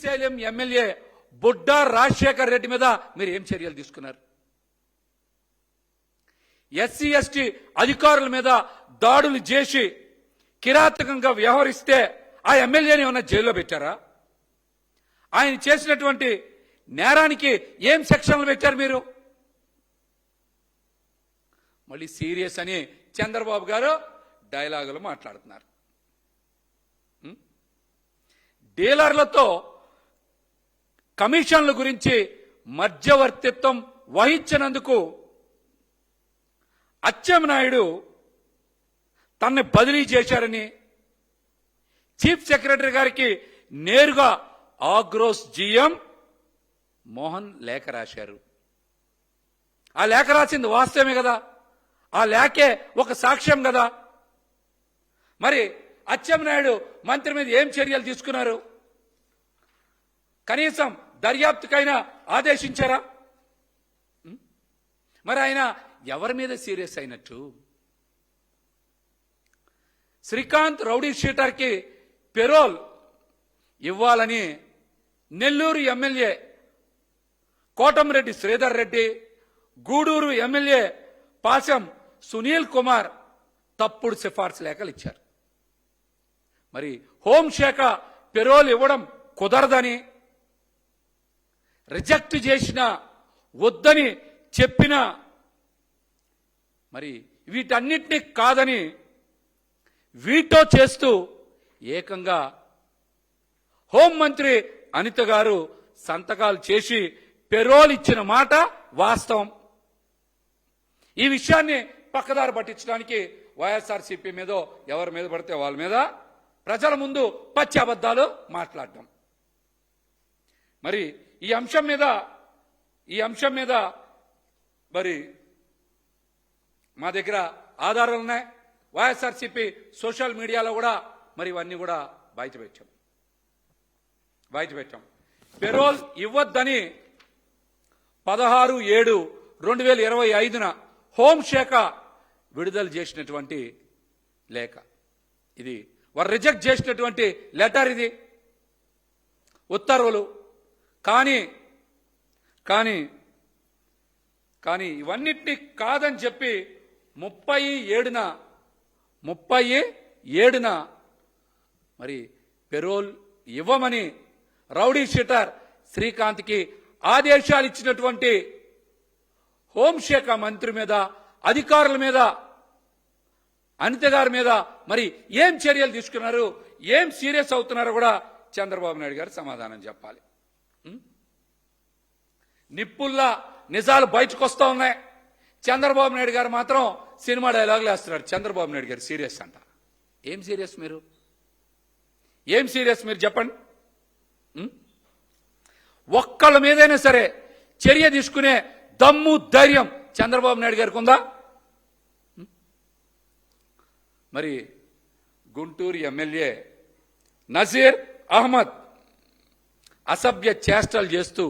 Srisailam MLA Budda Rajasekhar Reddy మీద మీరు ఏం చర్యలు తీసుకున్నారు? ఎస్సీ ఎస్టీ అధికారుల మీద దాడులు చేసి కిరాతకంగా వ్యవహరిస్తే ఆ ఎమ్మెల్యేని ఏమన్నా జైల్లో పెట్టారా? ఆయన చేసినటువంటి నేరానికి ఏం సెక్షన్లు పెట్టారు మీరు? మళ్ళీ సీరియస్ అని చంద్రబాబు గారు డైలాగులు మాట్లాడుతున్నారు. డీలర్లతో కమిషన్ల గురించి మధ్యవర్తిత్వం వహించినందుకు అచ్చెన్నాయుడు తనని బదిలీ చేశారని చీఫ్ సెక్రటరీ గారికి నేరుగా ఆగ్రోస్ జీఎం మోహన్ లేఖ రాశారు. ఆ లేఖ రాసింది వాస్తవమే కదా, ఆ లేఖే ఒక సాక్ష్యం కదా. మరి అచ్చెన్నాయుడు మంత్రి మీద ఏం చర్యలు తీసుకున్నారు? కనీసం దర్యాప్తుకైనా ఆదేశించారా? మరి ఆయన ఎవరి మీద సీరియస్ అయినట్టు? శ్రీకాంత్ రౌడీ షీటర్కి పెరోల్ ఇవ్వాలని నెల్లూరు ఎమ్మెల్యే కోటంరెడ్డి శ్రీధర్ రెడ్డి, గూడూరు ఎమ్మెల్యే పాశం సునీల్ కుమార్ తప్పుడు సిఫార్సు లేఖలు ఇచ్చారు. మరి హోంశాఖ పెరోల్ ఇవ్వడం కుదరదని, రిజెక్ట్ చేసిన, వద్దని చెప్పిన, మరి వీటన్నిటినీ కాదని వీటో చేస్తూ ఏకంగా హోంమంత్రి అనిత గారు సంతకాలు చేసి పెరోల్ ఇచ్చిన మాట వాస్తవం. ఈ విషయాన్ని పక్కదారి పట్టించడానికి వైఎస్ఆర్సీపీ మీదో ఎవరి మీద పడితే వాళ్ళ మీద ప్రజల ముందు పచ్చి అబద్ధాలు మాట్లాడటం. మరి ఈ అంశం మీద మరి మా దగ్గర ఆధారాలు ఉన్నాయి. వైఎస్ఆర్సీపీ సోషల్ మీడియాలో కూడా మరి ఇవన్నీ కూడా బయట పెట్టాం. పెరోల్ ఇవ్వద్దని 16/7/2025 హోంశాఖ విడుదల చేసినటువంటి లేఖ ఇది. వారు రిజెక్ట్ చేసినటువంటి లెటర్ ఇది, ఉత్తర్వులు. కానీ ఇవన్నిటినీ కాదని చెప్పి 37న మరి పెరోల్ ఇవ్వమని రౌడీ షీటర్ శ్రీకాంత్కి ఆదేశాలు ఇచ్చినటువంటి హోంశాఖ మంత్రి మీద, అధికారుల మీద, అనిత గారి మీద మరి ఏం చర్యలు తీసుకున్నారు, ఏం సీరియస్ అవుతున్నారో కూడా చంద్రబాబు నాయుడు గారు సమాధానం చెప్పాలి. నిప్పుల్లా నిజాలు బయటకు వస్తూ ఉన్నాయి. చంద్రబాబు నాయుడు గారు మాత్రం సినిమా డైలాగులు వేస్తున్నాడు. చంద్రబాబు నాయుడు గారు సీరియస్ అంట. ఏం సీరియస్ మీరు చెప్పండి. ఒక్కళ్ళ మీదైనా సరే చర్య తీసుకునే దమ్ము, ధైర్యం చంద్రబాబు నాయుడు గారికి ఉందా? మరి గుంటూరు ఎమ్మెల్యే నజీర్ అహ్మద్ అసభ్య చేష్టలు చేస్తూ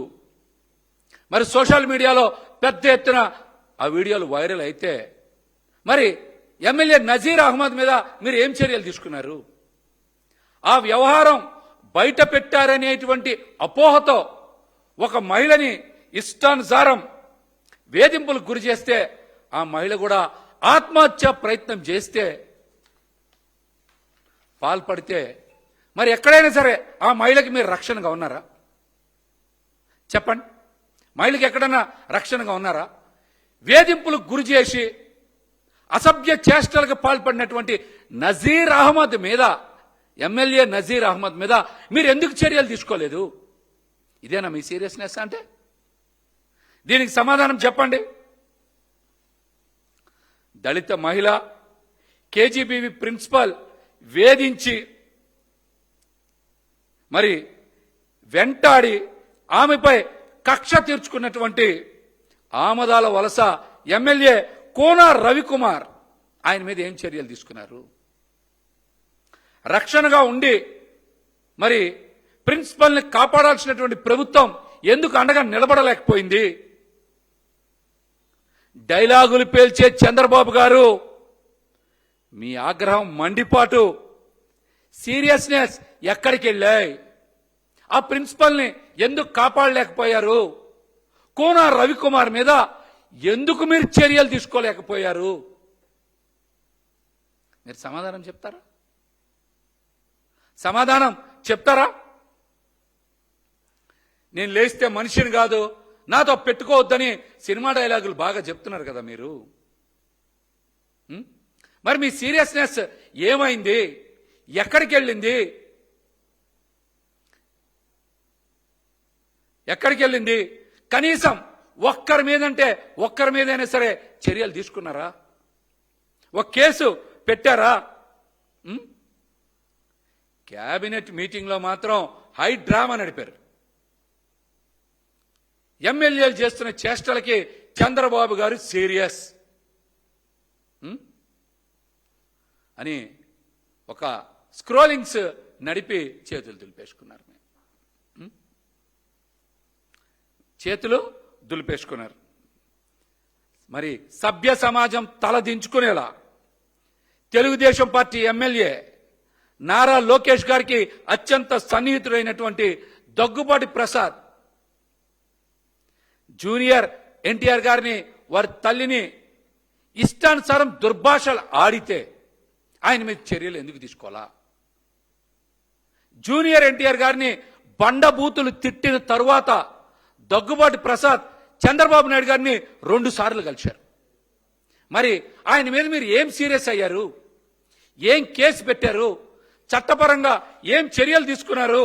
మరి సోషల్ మీడియాలో పెద్ద ఎత్తున ఆ వీడియోలు వైరల్ అయితే మరి ఎమ్మెల్యే నజీర్ అహ్మద్ మీద మీరు ఏం చర్యలు తీసుకున్నారు? ఆ వ్యవహారం బయట పెట్టారనేటువంటి అపోహతో ఒక మహిళని ఇష్టానుసారం వేధింపులకు గురి చేస్తే, ఆ మహిళ కూడా ఆత్మహత్య ప్రయత్నం చేస్తే, పాల్పడితే మరి ఎక్కడైనా సరే ఆ మహిళకి మీరు రక్షణగా ఉన్నారా? చెప్పండి. మహిళకి ఎక్కడన్నా రక్షణగా ఉన్నారా? వేధింపులకు గురి చేసి అసభ్య చేష్టలకు పాల్పడినటువంటి నజీర్ అహ్మద్ మీద, ఎమ్మెల్యే నజీర్ అహ్మద్ మీద మీరు ఎందుకు చర్యలు తీసుకోలేదు? ఇదేనా మీ సీరియస్నెస్ అంటే? దీనికి సమాధానం చెప్పండి. దళిత మహిళ కేజీబీవీ ప్రిన్సిపల్ వేధించి మరి వెంటాడి ఆమెపై కక్ష తీర్చుకున్నటువంటి ఆమదాల వలస ఎమ్మెల్యే కోన రవికుమార్, ఆయన మీద ఏం చర్యలు తీసుకున్నారు? రక్షణగా ఉండి మరి ప్రిన్సిపల్ని కాపాడాల్సినటువంటి ప్రభుత్వం ఎందుకు అండగా నిలబడలేకపోయింది? డైలాగులు పేల్చే చంద్రబాబు గారు, మీ ఆగ్రహం, మండిపాటు, సీరియస్నెస్ ఎక్కడికి వెళ్ళాయి? ఆ ప్రిన్సిపల్ని ఎందుకు కాపాడలేకపోయారు? కోన రవికుమార్ మీద ఎందుకు మీరు చర్యలు తీసుకోలేకపోయారు? మీరు సమాధానం చెప్తారా? సమాధానం చెప్తారా? నేను లేస్తే మనిషిని కాదు, నాతో పెట్టుకోవద్దని సినిమా డైలాగులు బాగా చెప్తున్నారు కదా మీరు. మరి మీ సీరియస్నెస్ ఏమైంది? ఎక్కడికి వెళ్ళింది? ఎక్కడికి వెళ్ళింది? కనీసం ఒక్కరి మీదంటే ఒక్కరి మీదైనా సరే చర్యలు తీసుకున్నారా? ఒక కేసు పెట్టారా? క్యాబినెట్ మీటింగ్లో మాత్రం హై డ్రామా నడిపారు. ఎమ్మెల్యేలు చేస్తున్న చేష్టలకి చంద్రబాబు గారు సీరియస్ అని ఒక స్క్రోలింగ్స్ నడిపి చేతులు దులిపేసుకున్నారు. చేతులు దులిపేసుకున్నారు. మరి సభ్య సమాజం తలదించుకునేలా తెలుగుదేశం పార్టీ ఎమ్మెల్యే నారా లోకేష్ గారికి అత్యంత సన్నిహితుడైనటువంటి దగ్గుబాటి ప్రసాద్ జూనియర్ ఎన్టీఆర్ గారిని, వారి తల్లిని ఇష్టానుసారం దుర్భాషలు ఆడితే ఆయన మీద చర్యలు ఎందుకు తీసుకోవాలా? జూనియర్ ఎన్టీఆర్ గారిని బండబూతులు తిట్టిన తరువాత దగ్గుబాటి ప్రసాద్ చంద్రబాబు నాయుడు గారిని 2 సార్లు కలిశారు. మరి ఆయన మీద మీరు ఏం సీరియస్ అయ్యారు? ఏం కేసు పెట్టారు? చట్టపరంగా ఏం చర్యలు తీసుకున్నారు?